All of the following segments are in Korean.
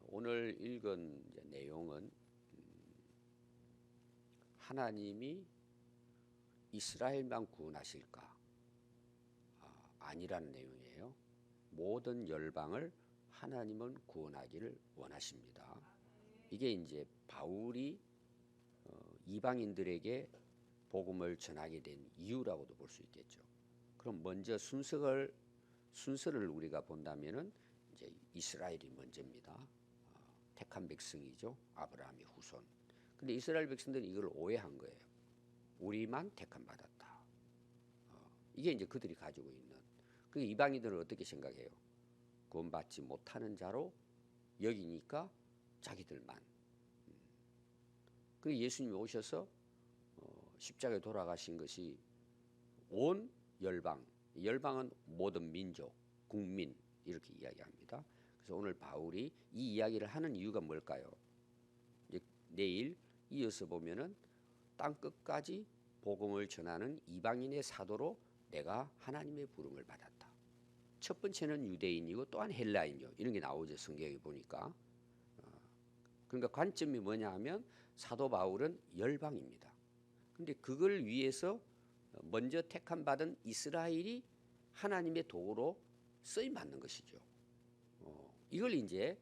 오늘 읽은 이제 내용은 하나님이 이스라엘만 구원하실까? 아니라는 내용이에요. 모든 열방을 하나님은 구원하기를 원하십니다. 이게 이제 바울이 이방인들에게 복음을 전하게 된 이유라고도 볼 수 있겠죠. 그럼 먼저 순서를 우리가 본다면은 이제 이스라엘이 먼저입니다. 택한 백성이죠. 아브라함의 후손. 근데 이스라엘 백성들은 이걸 오해한 거예요. 우리만 택함 받았다. 이게 이제 그들이 가지고 있는. 그 이방인들은 어떻게 생각해요? 구원받지 못하는 자로 여기니까 자기들만. 그 예수님이 오셔서 십자가에 돌아가신 것이 온 열방, 열방은 모든 민족, 국민 이렇게 이야기합니다. 그래서 오늘 바울이 이 이야기를 하는 이유가 뭘까요? 이제 내일 이어서 보면은 땅 끝까지 복음을 전하는 이방인의 사도로 내가 하나님의 부름을 받았다. 첫 번째는 유대인이고 또한 헬라인이요. 이런 게 나오죠. 성경에 보니까. 그러니까 관점이 뭐냐 하면 사도 바울은 열방입니다. 근데 그걸 위해서 먼저 택함 받은 이스라엘이 하나님의 도구로 쓰임 받는 것이죠. 이걸 이제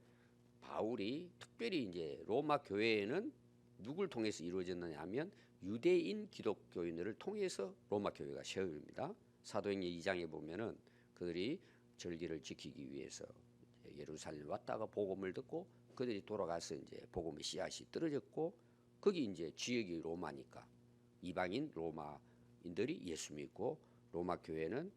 바울이 특별히 이제 로마 교회에는 누굴 통해서 이루어졌느냐 하면 유대인 기독교인들을 통해서 로마 교회가 세워집니다. 사도행전 2장에 보면은 그들이 절기를 지키기 위해서 예루살렘 왔다가 복음을 듣고 그들이 돌아가서 이제 복음의 씨앗이 떨어졌고 거기 이제 지역이 로마니까 이방인 로마인들이 예수 믿고 로마 교회는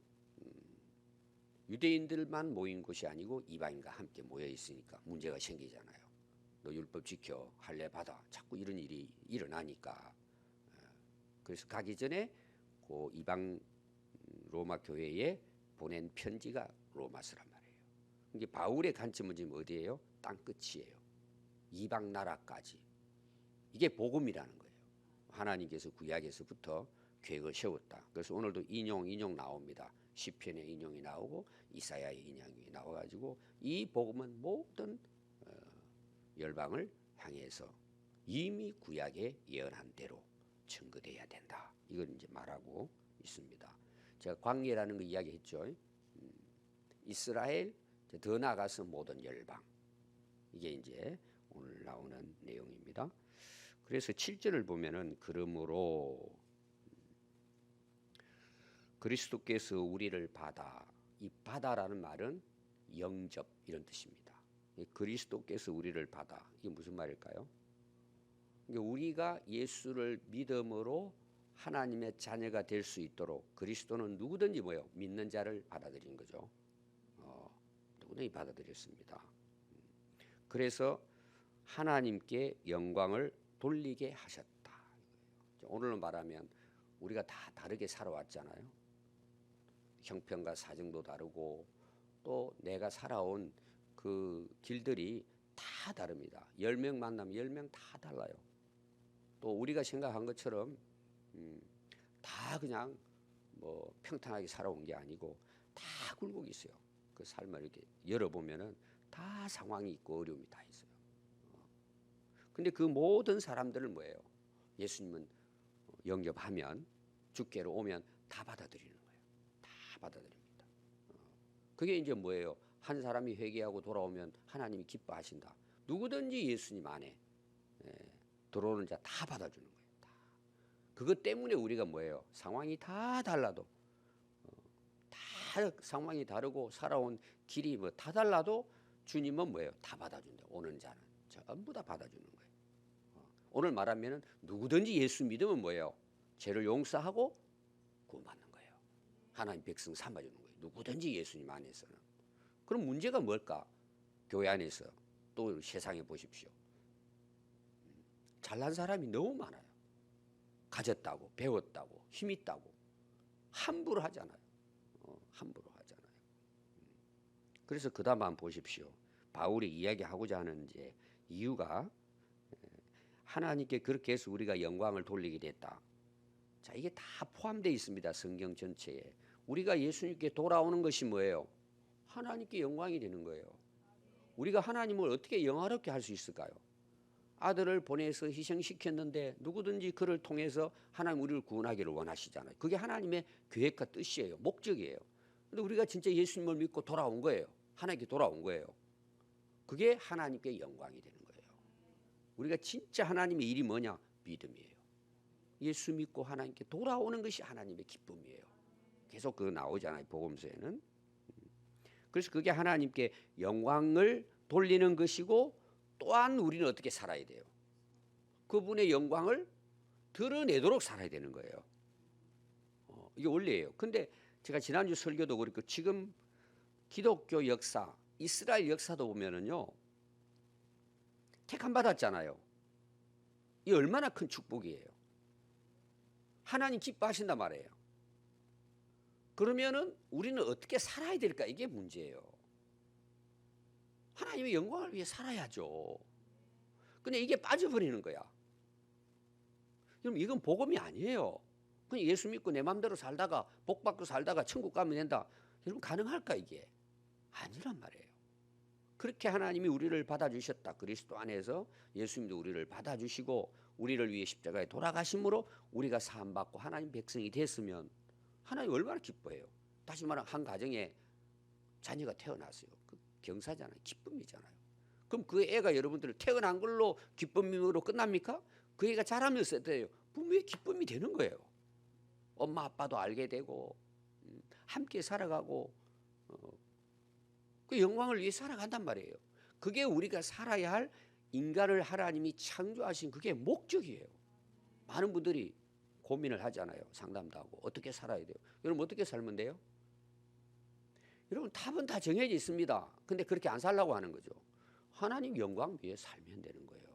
유대인들만 모인 곳이 아니고 이방인과 함께 모여 있으니까 문제가 생기잖아요. 너 율법 지켜 할례 받아 자꾸 이런 일이 일어나니까 그래서 가기 전에 그 이방 로마 교회에 보낸 편지가 로마서란 말이에요. 이게 바울의 관점은 지금 어디예요? 땅 끝이에요. 이방 나라까지. 이게 복음이라는 거예요. 하나님께서 구약에서부터 계획을 세웠다. 그래서 오늘도 인용 나옵니다. 시편의 인용이 나오고 이사야의 인용이 나와가지고 이 복음은 모든 열방을 향해서 이미 구약에 예언한 대로 증거돼야 된다. 이걸 이제 말하고 있습니다. 제가 광야라는 거 이야기했죠. 이스라엘 더 나아가서 모든 열방. 이게 이제 오늘 나오는 내용입니다. 그래서 7절을 보면은 그러므로 그리스도께서 우리를 받아, 이 받아라는 말은 영접 이런 뜻입니다. 그리스도께서 우리를 받아, 이게 무슨 말일까요? 우리가 예수를 믿음으로 하나님의 자녀가 될 수 있도록 그리스도는 누구든지 뭐요? 믿는 자를 받아들인 거죠. 누구든지 받아들였습니다. 그래서 하나님께 영광을 돌리게 하셨다. 오늘로 말하면 우리가 다 다르게 살아왔잖아요. 형편과 사정도 다르고 또 내가 살아온 그 길들이 다 다릅니다. 10명 만나면 10명 다 달라요. 또 우리가 생각한 것처럼 다 그냥 뭐 평탄하게 살아온 게 아니고 다 굴곡이 있어요. 그 삶을 이렇게 열어보면은 다 상황이 있고 어려움이 다 있어요. 근데 그 모든 사람들은 뭐예요? 예수님은 영접하면 주께로 오면 다 받아들이는 거예요. 다 받아들입니다. 그게 이제 뭐예요? 한 사람이 회개하고 돌아오면 하나님이 기뻐하신다. 누구든지 예수님 안에 들어오는 자 다 받아주는 거예요. 다. 그것 때문에 우리가 뭐예요? 상황이 다 달라도 다 상황이 다르고 살아온 길이 뭐 다 달라도 주님은 뭐예요? 다 받아준다. 오는 자는 전부 다 받아주는 거예요. 오늘 말하면은 누구든지 예수 믿으면 뭐예요? 죄를 용서하고 구원받는 거예요. 하나님 백성 삼아주는 거예요. 누구든지 예수님 안에서는. 그럼 문제가 뭘까? 교회 안에서 또 세상에 보십시오. 잘난 사람이 너무 많아요. 가졌다고 배웠다고 힘 있다고 함부로 하잖아요. 함부로 하잖아요. 그래서 그 다음 한번 보십시오. 바울이 이야기하고자 하는 이제 이유가 하나님께 그렇게 해서 우리가 영광을 돌리게 됐다. 자, 이게 다 포함되어 있습니다. 성경 전체에. 우리가 예수님께 돌아오는 것이 뭐예요? 하나님께 영광이 되는 거예요. 우리가 하나님을 어떻게 영화롭게 할 수 있을까요? 아들을 보내서 희생시켰는데 누구든지 그를 통해서 하나님 우리를 구원하기를 원하시잖아요. 그게 하나님의 계획과 뜻이에요. 목적이에요. 근데 우리가 진짜 예수님을 믿고 돌아온 거예요. 하나님께 돌아온 거예요. 그게 하나님께 영광이 되는 거예요. 우리가 진짜 하나님의 일이 뭐냐? 믿음이에요. 예수 믿고 하나님께 돌아오는 것이 하나님의 기쁨이에요. 계속 그거 나오잖아요. 복음서에는. 그래서 그게 하나님께 영광을 돌리는 것이고 또한 우리는 어떻게 살아야 돼요? 그분의 영광을 드러내도록 살아야 되는 거예요. 이게 원리예요. 근데 제가 지난주 설교도 그렇고 지금 기독교 역사, 이스라엘 역사도 보면은요. 택함 받았잖아요. 이 얼마나 큰 축복이에요. 하나님 기뻐하신단 말이에요. 그러면은 우리는 어떻게 살아야 될까? 이게 문제예요. 하나님의 영광을 위해 살아야죠. 근데 이게 빠져버리는 거야. 여러분 이건 복음이 아니에요. 그냥 예수 믿고 내 마음대로 살다가 복 받고 살다가 천국 가면 된다. 여러분 가능할까 이게? 아니란 말이에요. 그렇게 하나님이 우리를 받아주셨다. 그리스도 안에서 예수님도 우리를 받아주시고 우리를 위해 십자가에 돌아가심으로 우리가 사함받고 하나님 백성이 됐으면 하나님 얼마나 기뻐해요. 다시 말하면 한 가정에 자녀가 태어났어요. 그 경사잖아요. 기쁨이잖아요. 그럼 그 애가 여러분들 태어난 걸로 기쁨으로 끝납니까? 그 애가 자라면서 어때요? 분명히 기쁨이 되는 거예요. 엄마 아빠도 알게 되고 함께 살아가고 그 영광을 위해 살아간단 말이에요. 그게 우리가 살아야 할 인간을 하나님이 창조하신 그게 목적이에요. 많은 분들이 고민을 하잖아요. 상담도 하고 어떻게 살아야 돼요? 여러분 어떻게 살면 돼요? 여러분 답은 다 정해져 있습니다. 근데 그렇게 안 살려고 하는 거죠. 하나님 영광 위해 살면 되는 거예요.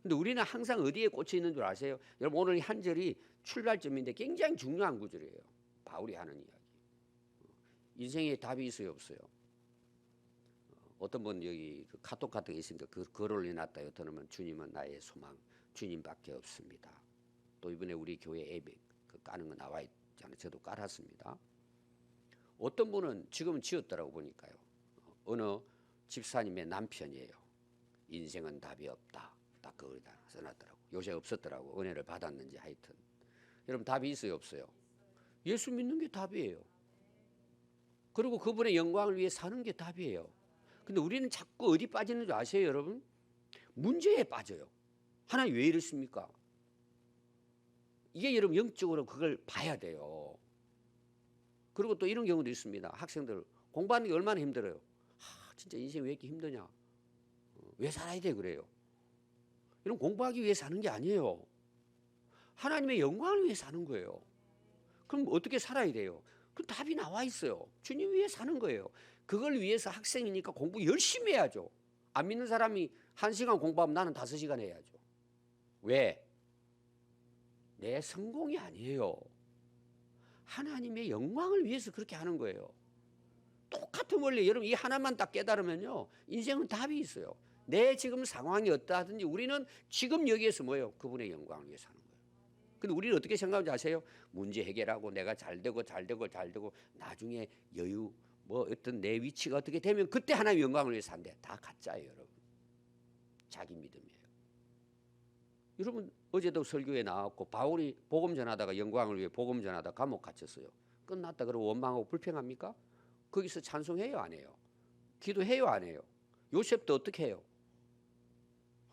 근데 우리는 항상 어디에 꽂혀 있는 줄 아세요? 여러분 오늘 한 절이 출발점인데 굉장히 중요한 구절이에요. 바울이 하는 이야기. 인생에 답이 있어요, 없어요? 어떤 분 여기 카톡 같은 게 있으니까 그 글을 올려놨다. 어떤 분은 주님은 나의 소망, 주님밖에 없습니다. 또 이번에 우리 교회 앱에 그 까는 거 나와 있잖아요. 저도 깔았습니다. 어떤 분은 지금은 지었더라고 보니까요. 어느 집사님의 남편이에요. 인생은 답이 없다. 딱 그걸 다 써놨더라고. 요새 없었더라고. 은혜를 받았는지 하여튼. 여러분 답이 있어요, 없어요? 예수 믿는 게 답이에요. 그리고 그분의 영광을 위해 사는 게 답이에요. 근데 우리는 자꾸 어디 빠지는 줄 아세요, 여러분? 문제에 빠져요. 하나님 왜 이러십니까? 이게 여러분 영적으로 그걸 봐야 돼요. 그리고 또 이런 경우도 있습니다. 학생들 공부하는 게 얼마나 힘들어요. 진짜 인생 왜 이렇게 힘드냐? 왜 살아야 돼 그래요? 이런 공부하기 위해 사는 게 아니에요. 하나님의 영광을 위해 사는 거예요. 그럼 어떻게 살아야 돼요? 그 답이 나와 있어요. 주님 위해 사는 거예요. 그걸 위해서 학생이니까 공부 열심히 해야죠. 안 믿는 사람이 1시간 공부하면 나는 5시간 해야죠. 왜? 내 성공이 아니에요. 하나님의 영광을 위해서 그렇게 하는 거예요. 똑같은 원리. 여러분 이 하나만 딱 깨달으면요. 인생은 답이 있어요. 내 지금 상황이 어떠하든지 우리는 지금 여기에서 뭐예요? 그분의 영광을 위해 사는 거예요. 근데 우리는 어떻게 생각하는지 아세요? 문제 해결하고 내가 잘되고 나중에 여유 뭐 어떤 내 위치가 어떻게 되면 그때 하나님의 영광을 위해 산대. 다 가짜예요, 여러분. 자기 믿음이에요. 여러분 어제도 설교에 나왔고 바울이 복음 전하다가 영광을 위해 복음 전하다가 감옥 갇혔어요. 끝났다 그러고 원망하고 불평합니까? 거기서 찬송해요, 안 해요? 기도해요, 안 해요? 요셉도 어떻게 해요?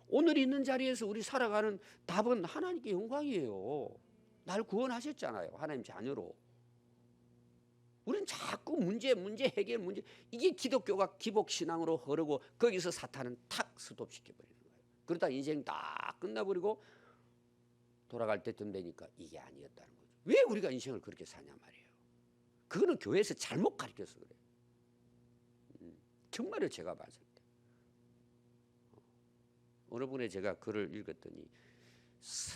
오늘 있는 자리에서 우리 살아가는 답은 하나님께 영광이에요. 날 구원하셨잖아요. 하나님 자녀로. 우리는 자꾸 문제 해결 문제. 이게 기독교가 기복신앙으로 흐르고 거기서 사탄은 탁 스톱시켜버리는 거예요. 그러다 인생 다 끝나버리고 돌아갈 때쯤 되니까 이게 아니었다는 거죠. 왜 우리가 인생을 그렇게 사냐 말이에요. 그거는 교회에서 잘못 가르쳐서 그래요. 정말로 제가 봤을 때. 어느 분에 제가 글을 읽었더니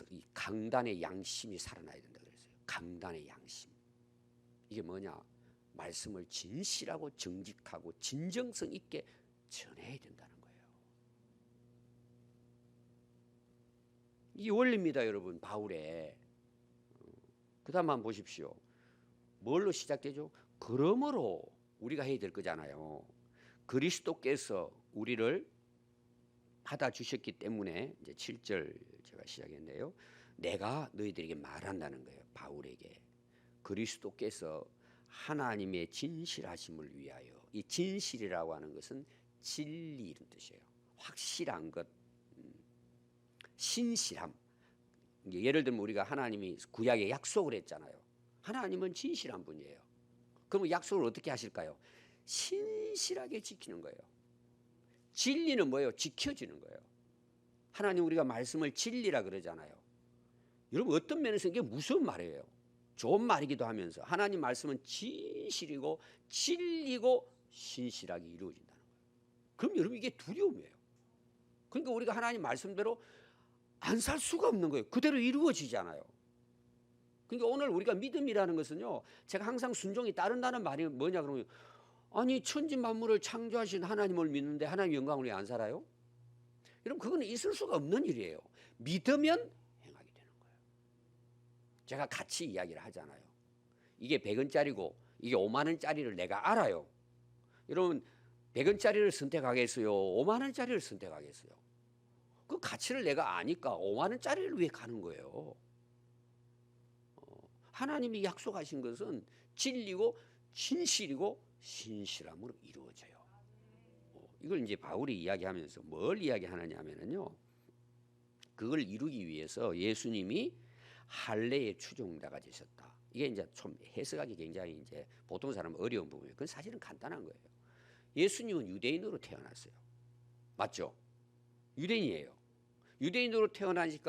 이 강단의 양심이 살아나야 된다 그랬어요. 강단의 양심. 이게 뭐냐? 말씀을 진실하고 정직하고 진정성 있게 전해야 된다는 거예요. 이 원리입니다, 여러분. 바울의. 그 다음 한번 보십시오. 뭘로 시작되죠? 그러므로 우리가 해야 될 거잖아요. 그리스도께서 우리를 받아주셨기 때문에 이제 7절 제가 시작했는데요. 내가 너희들에게 말한다는 거예요. 바울에게. 그리스도께서 하나님의 진실하심을 위하여. 이 진실이라고 하는 것은 진리 이런 뜻이에요. 확실한 것, 신실함. 예를 들면 우리가 하나님이 구약에 약속을 했잖아요. 하나님은 진실한 분이에요. 그러면 약속을 어떻게 하실까요? 신실하게 지키는 거예요. 진리는 뭐예요? 지켜지는 거예요. 하나님 우리가 말씀을 진리라 그러잖아요. 여러분 어떤 면에서 이게 무서운 말이에요. 좋은 말이기도 하면서 하나님 말씀은 진실이고 진리고 신실하게 이루어진다는 거예요. 그럼 여러분 이게 두려움이에요. 그러니까 우리가 하나님 말씀대로 안 살 수가 없는 거예요. 그대로 이루어지잖아요. 그러니까 오늘 우리가 믿음이라는 것은요, 제가 항상 순종이 따른다는 말이 뭐냐 그러면, 아니 천지 만물을 창조하신 하나님을 믿는데 하나님 영광을 왜 안 살아요? 여러분 그거는 있을 수가 없는 일이에요. 믿으면 행하게 되는 거예요. 제가 같이 이야기를 하잖아요. 이게 100원짜리고 이게 5만 원짜리를 내가 알아요. 여러분 100원짜리를 선택하겠어요? 5만 원짜리를 선택하겠어요? 그 가치를 내가 아니까 5만 원짜리를 위해 가는 거예요. 하나님이 약속하신 것은 진리고 진실이고 신실함으로 이루어져요. 이걸 이제 바울이 이야기하면서 뭘 이야기하느냐 하면요. 그걸 이루기 위해서 예수님이 할례의 추종자가 되셨다. 이게 이제 좀 해석하기 굉장히 이제 보통 사람은 어려운 부분이에요. 그건 사실은 간단한 거예요. 예수님은 유대인으로 태어났어요. 맞죠? 유대인이에요. 유대인으로 태어나서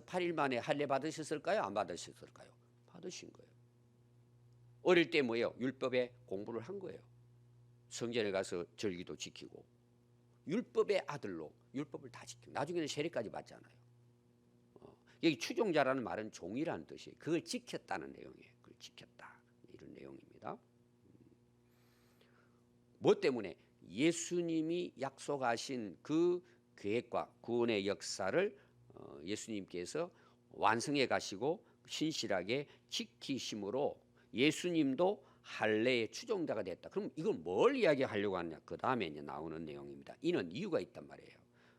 8일 만에 할례 받으셨을까요? 안 받으셨을까요? 받으신 거예요. 어릴 때 뭐예요? 율법의 공부를 한 거예요. 성전에 가서 절기도 지키고 율법의 아들로 율법을 다 지키고 나중에는 세례까지 받잖아요. 여기 추종자라는 말은 종이라는 뜻이에요. 그걸 지켰다는 내용이에요. 그걸 지켰다 이런 내용입니다. 뭐 때문에? 예수님이 약속하신 그 계획과 구원의 역사를 예수님께서 완성해 가시고 신실하게 지키심으로 예수님도 할례의 추종자가 됐다. 그럼 이걸 뭘 이야기하려고 하느냐? 그 다음에 이제 나오는 내용입니다. 이는 이유가 있단 말이에요.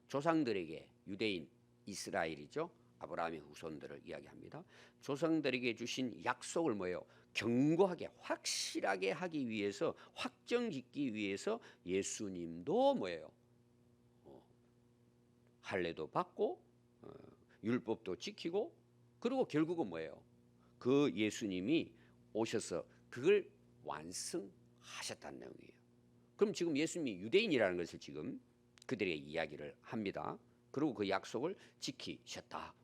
조상들에게 유대인 이스라엘이죠. 아브라함의 후손들을 이야기합니다. 조상들에게 주신 약속을 뭐예요? 견고하게 확실하게 하기 위해서 확정 짓기 위해서 예수님도 뭐예요? 할례도 받고 율법도 지키고 그리고 결국은 뭐예요? 그 예수님이 오셔서 그걸 완성하셨다는 내용이에요. 그럼 지금 예수님이 유대인이라는 것을 지금 그들에게 이야기를 합니다. 그리고 그 약속을 지키셨다.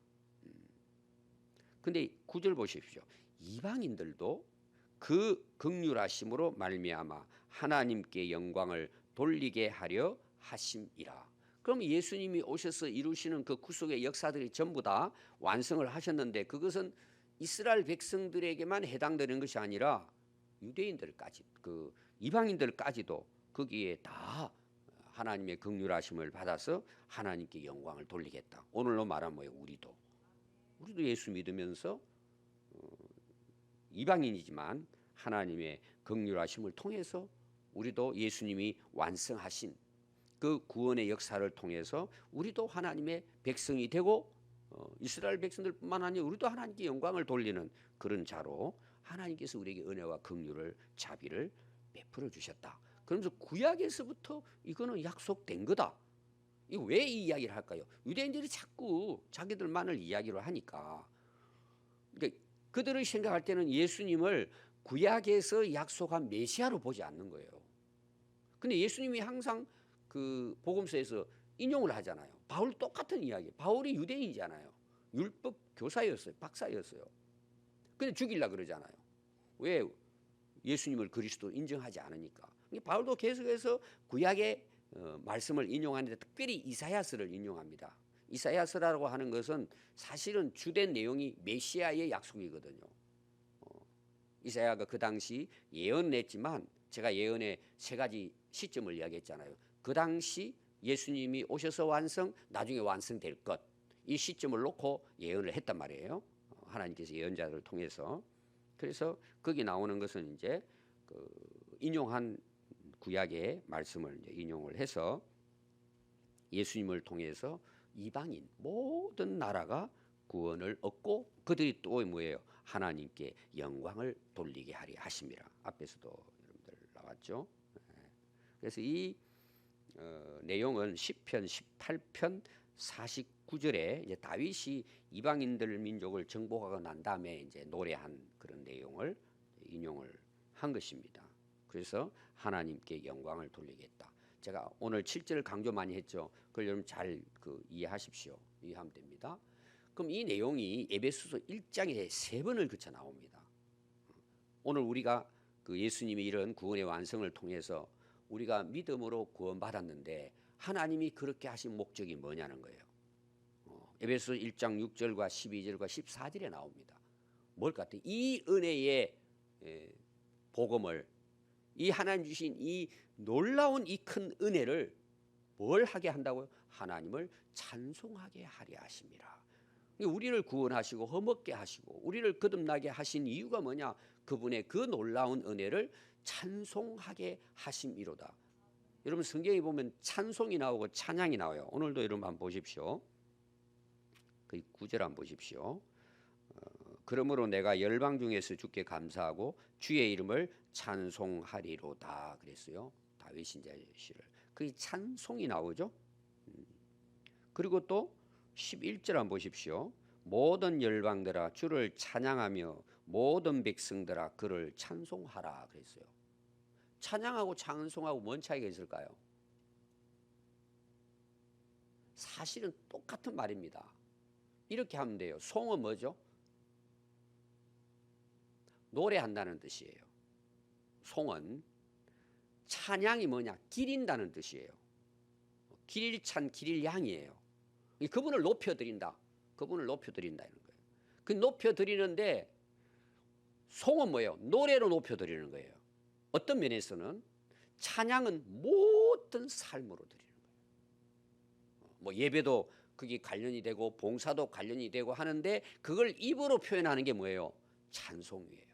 근데 9절 보십시오. 이방인들도 그 긍휼하심으로 말미암아 하나님께 영광을 돌리게 하려 하심이라. 그럼 예수님이 오셔서 이루시는 그 구속의 역사들이 전부 다 완성을 하셨는데 그것은 이스라엘 백성들에게만 해당되는 것이 아니라 유대인들까지 그 이방인들까지도 거기에 다 하나님의 긍휼하심을 받아서 하나님께 영광을 돌리겠다. 오늘로 말하면 뭐예요? 우리도 예수 믿으면서 이방인이지만 하나님의 긍휼하심을 통해서 우리도 예수님이 완성하신 그 구원의 역사를 통해서 우리도 하나님의 백성이 되고 이스라엘 백성들뿐만 아니라 우리도 하나님께 영광을 돌리는 그런 자로 하나님께서 우리에게 은혜와 긍휼을 자비를 베풀어 주셨다. 그러면서 구약에서부터 이거는 약속된 거다. 이거 왜 이 이야기를 할까요? 유대인들이 자꾸 자기들만을 이야기를 하니까. 그러니까 그들이 생각할 때는 예수님을 구약에서 약속한 메시아로 보지 않는 거예요. 근데 예수님이 항상 그 복음서에서 인용을 하잖아요. 바울 똑같은 이야기. 바울이 유대인이잖아요. 율법 교사였어요. 박사였어요. 근데 죽이려고 그러잖아요. 왜? 예수님을 그리스도 인정하지 않으니까. 바울도 계속해서 구약의 말씀을 인용하는데 특별히 이사야서를 인용합니다. 이사야서라고 하는 것은 사실은 주된 내용이 메시아의 약속이거든요. 이사야가 그 당시 예언을 했지만 제가 예언의 세 가지 시점을 이야기했잖아요. 그 당시 예수님이 오셔서 완성, 나중에 완성될 것. 이 시점을 놓고 예언을 했단 말이에요. 하나님께서 예언자들을 통해서. 그래서 거기 나오는 것은 이제 그 인용한 구약의 말씀을 이제 인용을 해서 예수님을 통해서 이방인 모든 나라가 구원을 얻고 그들이 또 뭐예요? 하나님께 영광을 돌리게 하리 하심이라. 앞에서도 여러분들 나왔죠. 그래서 이 내용은 시편 18편 49절에 이제 다윗이 이방인들 민족을 정복하고 난 다음에 이제 노래한 그런 내용을 인용을 한 것입니다. 그래서 하나님께 영광을 돌리겠다. 제가 오늘 7절을 강조 많이 했죠. 그걸 여러분 잘 이해하십시오. 이해하면 됩니다. 그럼 이 내용이 에베소서 1장에 3번을 거쳐 나옵니다. 오늘 우리가 그 예수님의 이런 구원의 완성을 통해서 우리가 믿음으로 구원받았는데 하나님이 그렇게 하신 목적이 뭐냐는 거예요. 에베소서 1장 6절과 12절과 14절에 나옵니다. 뭘 같아요? 이 은혜의 복음을, 이 하나님 주신 이 놀라운 이 큰 은혜를 뭘 하게 한다고요? 하나님을 찬송하게 하려 하심이라. 우리를 구원하시고 허먹게 하시고 우리를 거듭나게 하신 이유가 뭐냐? 그분의 그 놀라운 은혜를 찬송하게 하심이로다. 여러분 성경에 보면 찬송이 나오고 찬양이 나와요. 오늘도 여러분 한번 보십시오. 그 9절 한번 보십시오. 그러므로 내가 열방 중에서 주께 감사하고 주의 이름을 찬송하리로다 그랬어요. 다윗 신자의 시를. 그 찬송이 나오죠. 그리고 또 11절 한번 보십시오. 모든 열방들아 주를 찬양하며 모든 백성들아 그를 찬송하라 그랬어요. 찬양하고 찬송하고 뭔 차이가 있을까요? 사실은 똑같은 말입니다. 이렇게 하면 돼요. 송은 뭐죠? 노래한다는 뜻이에요. 송은. 찬양이 뭐냐? 기린다는 뜻이에요. 길일찬 길일양이에요. 그분을 높여드린다. 그분을 높여드린다 이런 거예요. 그 높여드리는데 송은 뭐예요? 노래로 높여드리는 거예요. 어떤 면에서는 찬양은 모든 삶으로 드리는 거예요. 뭐 예배도 그게 관련이 되고 봉사도 관련이 되고 하는데 그걸 입으로 표현하는 게 뭐예요? 찬송이에요.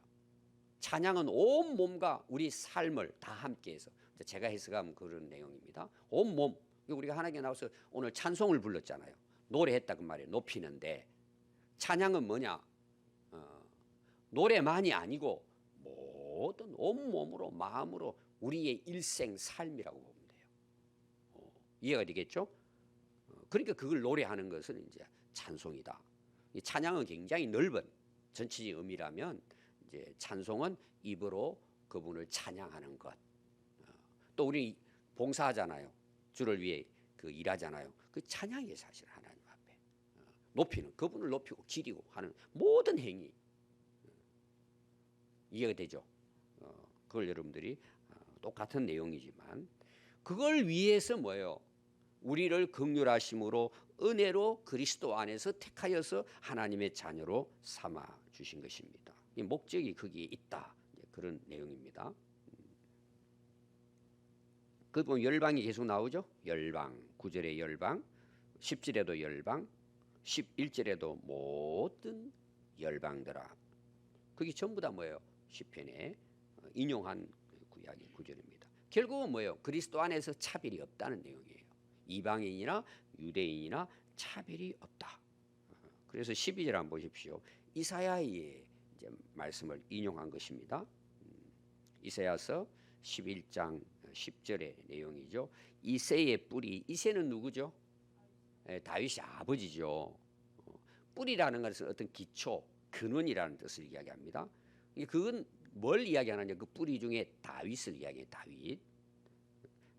찬양은 온 몸과 우리 삶을 다 함께해서 제가 해석하면 그런 내용입니다. 온 몸. 우리가 하나님께 나와서 오늘 찬송을 불렀잖아요. 노래했다 그 말이에요. 높이는데 찬양은 뭐냐? 노래만이 아니고 모든 온몸으로 마음으로 우리의 일생 삶이라고 보면 돼요. 이해가 되겠죠? 그러니까 그걸 노래하는 것은 이제 찬송이다. 이 찬양은 굉장히 넓은 전체적인 의미라면 이제 찬송은 입으로 그분을 찬양하는 것. 또 우리 봉사하잖아요. 주를 위해 그 일하잖아요. 그 찬양이 사실 하나님 앞에 높이는 그분을 높이고 기리고 하는 모든 행위. 이해가 되죠? 그걸 여러분들이 똑같은 내용이지만 그걸 위해서 뭐예요? 우리를 긍휼하심으로 은혜로 그리스도 안에서 택하여서 하나님의 자녀로 삼아 주신 것입니다. 이 목적이 거기에 있다. 그런 내용입니다. 그 보면 열방이 계속 나오죠. 열방, 9절에 열방, 10절에도 열방, 11절에도 모든 열방들아. 그게 전부 다 뭐예요? 시편에 인용한 구약의 구절입니다. 결국은 뭐예요? 그리스도 안에서 차별이 없다는 내용이에요. 이방인이나 유대인이나 차별이 없다. 그래서 12절 한번 보십시오. 이사야의 이제 말씀을 인용한 것입니다. 이사야서 11장 10절의 내용이죠. 이새의 뿌리, 이새는 누구죠? 다윗의 아버지죠. 뿌리라는 것은 어떤 기초, 근원이라는 뜻을 이야기합니다. 그건 뭘 이야기하느냐? 그 뿌리 중에 다윗을 이야기해요.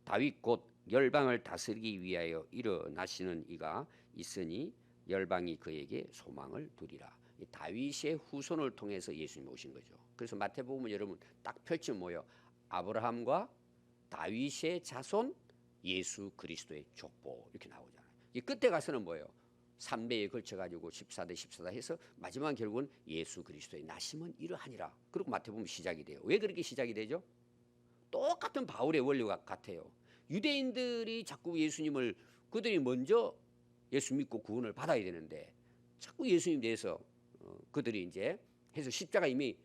다윗 곧 열방을 다스리기 위하여 일어나시는 이가 있으니 열방이 그에게 소망을 두리라. 다윗의 후손을 통해서 예수님이 오신 거죠. 그래서 마태복음 여러분 딱 펼치면 뭐예요? 아브라함과 다윗의 자손 예수 그리스도의 족보 이렇게 나오잖아요. 이 끝에 가서는 뭐예요? 3대에 걸쳐가지고 14대 14대 해서 마지막 결국은 예수 그리스도의 나심은 이러하니라. 그리고 마태복음 시작이 돼요. 왜 그렇게 시작이 되죠? 똑같은 바울의 원리가 같아요. 유대인들이 자꾸 예수님을 그들이 먼저 예수 믿고 구원을 받아야 되는데 자꾸 예수님 대해서 그들이 이제 해서 십자가 이미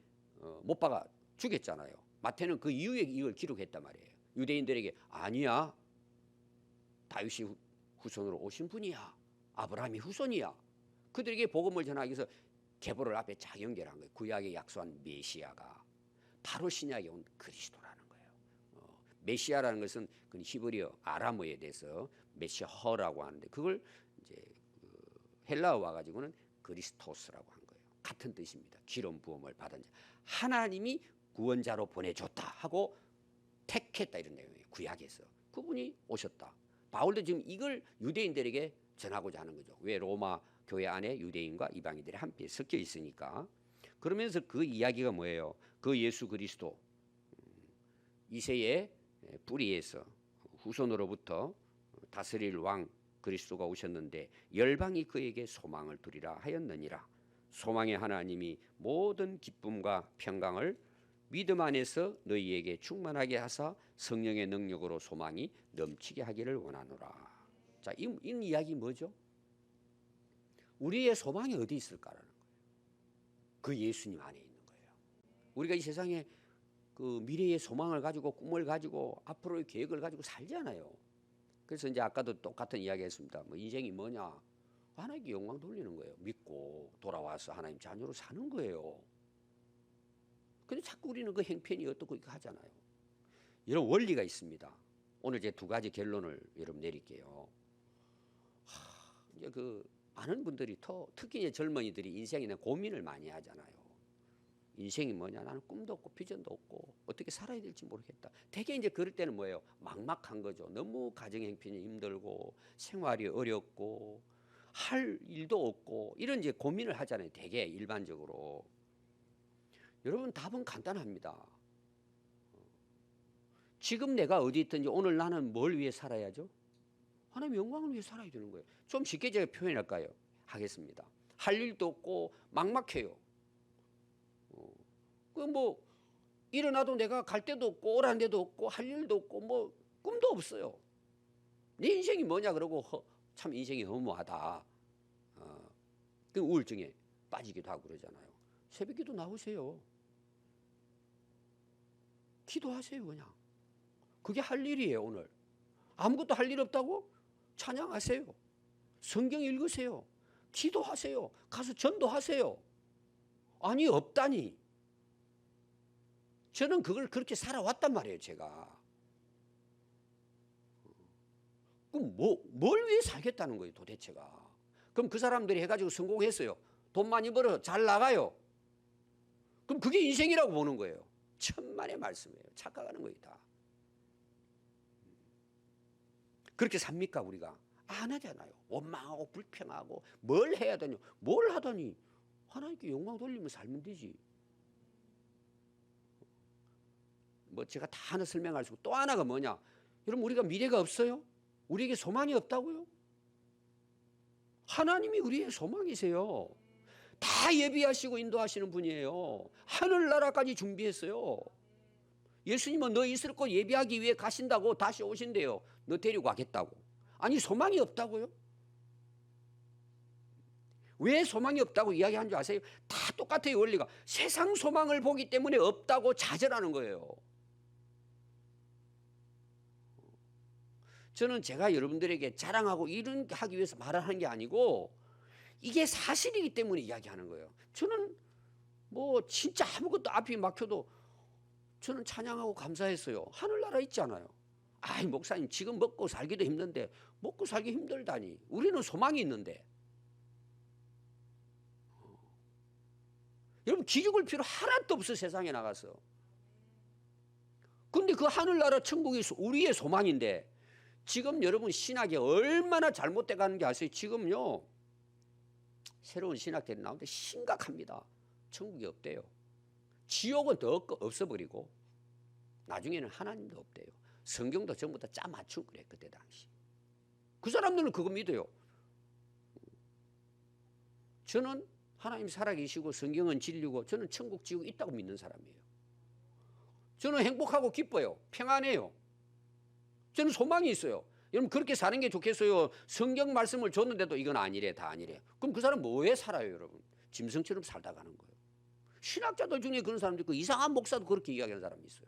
못 박아 죽였잖아요. 마태는 그 이후에 이걸 기록했단 말이에요. 유대인들에게 아니야, 다윗이 후손으로 오신 분이야, 아브라함이 후손이야. 그들에게 복음을 전하기 위해서 계보를 앞에 쫙 연결한 거예요. 구약에 약속한 메시아가 바로 신약에 온 그리스도라는 거예요. 메시아라는 것은 그 히브리어 아람어에 대해서 메시아라고 하는데 그걸 이제 헬라어 와가지고는 그리스토스라고 한 거예요. 같은 뜻입니다. 기름 부음을 받은 자, 하나님이 구원자로 보내줬다 하고 택했다 이런 내용이에요. 구약에서 그분이 오셨다. 바울도 지금 이걸 유대인들에게 전하고자 하는 거죠. 왜? 로마 교회 안에 유대인과 이방인들이 함께 섞여 있으니까. 그러면서 그 이야기가 뭐예요? 그 예수 그리스도 이새의 뿌리에서 후손으로부터 다스릴 왕 그리스도가 오셨는데 열방이 그에게 소망을 두리라 하였느니라. 소망의 하나님이 모든 기쁨과 평강을 믿음 안에서 너희에게 충만하게 하사 성령의 능력으로 소망이 넘치게 하기를 원하노라. 자, 이 이야기 뭐죠? 우리의 소망이 어디 있을까라는 거예요. 그 예수님 안에 있는 거예요. 우리가 이 세상에 그 미래의 소망을 가지고 꿈을 가지고 앞으로의 계획을 가지고 살잖아요. 그래서 이제 아까도 똑같은 이야기했습니다. 뭐 인생이 뭐냐? 하나님께 영광 돌리는 거예요. 믿고 돌아와서 하나님 자녀로 사는 거예요. 근데 자꾸 우리는 그 행편이 어떻고 이거 하잖아요. 이런 원리가 있습니다. 오늘 제 두 가지 결론을 여러분 내릴게요. 이제 그 많은 분들이 특히 이제 젊은이들이 인생에 대한 고민을 많이 하잖아요. 인생이 뭐냐? 나는 꿈도 없고 비전도 없고 어떻게 살아야 될지 모르겠다. 되게 이제 그럴 때는 뭐예요? 막막한 거죠. 너무 가정 형편이 힘들고 생활이 어렵고 할 일도 없고 이런 이제 고민을 하잖아요. 되게 일반적으로. 여러분 답은 간단합니다. 지금 내가 어디 있든지 오늘 나는 뭘 위해 살아야죠? 하나님의 영광을 위해 살아야 되는 거예요. 좀 쉽게 제가 표현할까요? 하겠습니다. 할 일도 없고 막막해요. 그 뭐 일어나도 내가 갈 데도 없고 오라는 데도 없고 할 일도 없고 뭐 꿈도 없어요. 내 인생이 뭐냐 그러고 참 인생이 허무하다. 그 우울증에 빠지기도 하고 그러잖아요. 새벽기도 나오세요. 기도하세요 그냥. 그게 할 일이에요 오늘. 아무것도 할 일 없다고? 찬양하세요. 성경 읽으세요. 기도하세요. 가서 전도하세요. 아니 없다니. 저는 그걸 그렇게 살아왔단 말이에요 제가. 그럼 뭘 위해 살겠다는 거예요 도대체가. 그럼 그 사람들이 해가지고 성공했어요. 돈 많이 벌어 잘 나가요. 그럼 그게 인생이라고 보는 거예요. 천만의 말씀이에요. 착각하는 거예요 다. 그렇게 삽니까 우리가? 안 하잖아요. 원망하고 불평하고 뭘 해야 되냐. 뭘 하더니 하나님께 영광 돌리면 살면 되지. 뭐 제가 다 하나 설명할 수 있고 또 하나가 뭐냐. 여러분 우리가 미래가 없어요? 우리에게 소망이 없다고요? 하나님이 우리의 소망이세요. 다 예비하시고 인도하시는 분이에요. 하늘나라까지 준비했어요. 예수님은 너 있을 곳 예비하기 위해 가신다고 다시 오신대요. 너 데리고 가겠다고. 아니 소망이 없다고요? 왜 소망이 없다고 이야기한 줄 아세요? 다 똑같아요 원리가. 세상 소망을 보기 때문에 없다고 좌절하는 거예요. 저는 제가 여러분들에게 자랑하고 이런 하기 위해서 말을 하는 게 아니고 이게 사실이기 때문에 이야기하는 거예요. 저는 뭐 진짜 아무것도 앞이 막혀도 저는 찬양하고 감사했어요. 하늘나라 있잖아요. 아이 목사님 지금 먹고 살기도 힘든데 먹고 살기 힘들다니. 우리는 소망이 있는데. 여러분 기죽을 필요 하나도 없어 세상에 나가서. 근데 그 하늘나라 천국이 우리의 소망인데 지금 여러분 신학이 얼마나 잘못돼 가는 게 아세요? 지금요 새로운 신학들이 나오는데 심각합니다. 천국이 없대요. 지옥은 더 없어버리고 나중에는 하나님도 없대요. 성경도 전부 다 짜 맞추고 그래 그때 당시. 그 사람들은 그거 믿어요. 저는 하나님 살아계시고 성경은 진리고 저는 천국 지옥 있다고 믿는 사람이에요. 저는 행복하고 기뻐요. 평안해요. 저는 소망이 있어요. 여러분 그렇게 사는 게 좋겠어요? 성경 말씀을 줬는데도 이건 아니래 다 아니래. 그럼 그 사람 뭐에 살아요 여러분? 짐승처럼 살다 가는 거예요. 신학자들 중에 그런 사람도 있고 이상한 목사도 그렇게 이야기하는 사람이 있어요.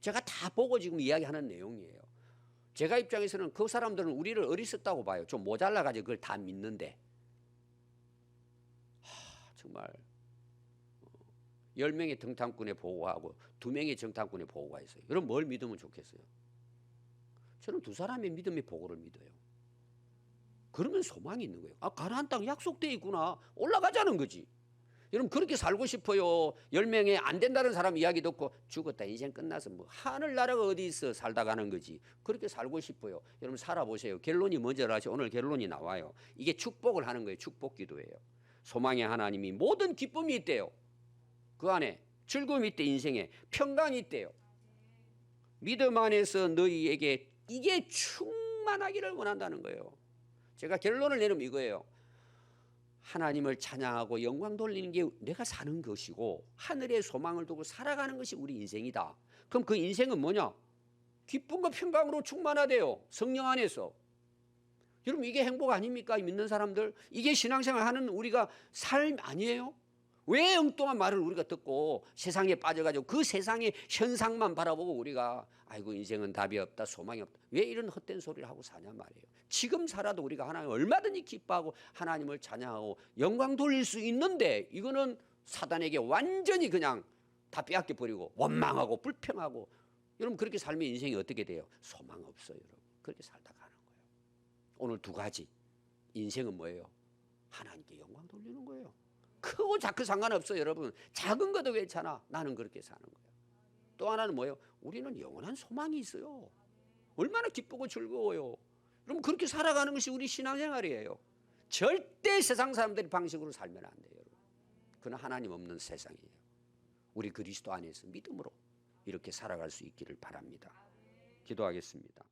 제가 다 보고 지금 이야기하는 내용이에요. 제가 입장에서는 그 사람들은 우리를 어리석다고 봐요. 좀 모자라가지고 그걸 다 믿는데. 정말 10명의 정탐꾼에 보고하고 2명의 정탐꾼에 보고가 있어요. 여러분 뭘 믿으면 좋겠어요? 저는 2사람의 믿음의 보고를 믿어요. 그러면 소망이 있는 거예요. 가나안 땅 약속되어 있구나. 올라가자는 거지. 여러분 그렇게 살고 싶어요. 10명에 안 된다는 사람 이야기 듣고 죽었다 인생 끝나서 뭐 하늘나라가 어디 있어 살다 가는 거지. 그렇게 살고 싶어요. 여러분 살아보세요. 결론이 뭔지 알아서 오늘 결론이 나와요. 이게 축복을 하는 거예요. 축복 기도예요. 소망의 하나님이 모든 기쁨이 있대요. 그 안에 즐거움이 있대. 인생에 평강이 있대요. 믿음 안에서 너희에게 이게 충만하기를 원한다는 거예요. 제가 결론을 내리면 이거예요. 하나님을 찬양하고 영광 돌리는 게 내가 사는 것이고 하늘의 소망을 두고 살아가는 것이 우리 인생이다. 그럼 그 인생은 뭐냐? 기쁨과 평강으로 충만하대요. 성령 안에서. 여러분 이게 행복 아닙니까? 믿는 사람들. 이게 신앙생활 하는 우리가 삶 아니에요? 왜 엉뚱한 말을 우리가 듣고 세상에 빠져가지고 그 세상의 현상만 바라보고 우리가 아이고 인생은 답이 없다 소망이 없다. 왜 이런 헛된 소리를 하고 사냐 말이에요. 지금 살아도 우리가 하나님을 얼마든지 기뻐하고 하나님을 찬양하고 영광 돌릴 수 있는데 이거는 사단에게 완전히 그냥 다 빼앗겨 버리고 원망하고 불평하고 여러분 그렇게 살면 인생이 어떻게 돼요? 소망 없어요. 여러분 그렇게 살다 가는 거예요. 오늘 2가지 인생은 뭐예요? 하나님께 영광 돌리는 거예요. 크고 작고 상관없어요. 여러분 작은 것도 괜찮아. 나는 그렇게 사는 거예요. 또 하나는 뭐예요? 우리는 영원한 소망이 있어요. 얼마나 기쁘고 즐거워요. 그럼 그렇게 살아가는 것이 우리 신앙생활이에요. 절대 세상 사람들의 방식으로 살면 안 돼요. 여러분. 그건 하나님 없는 세상이에요. 우리 그리스도 안에서 믿음으로 이렇게 살아갈 수 있기를 바랍니다. 기도하겠습니다.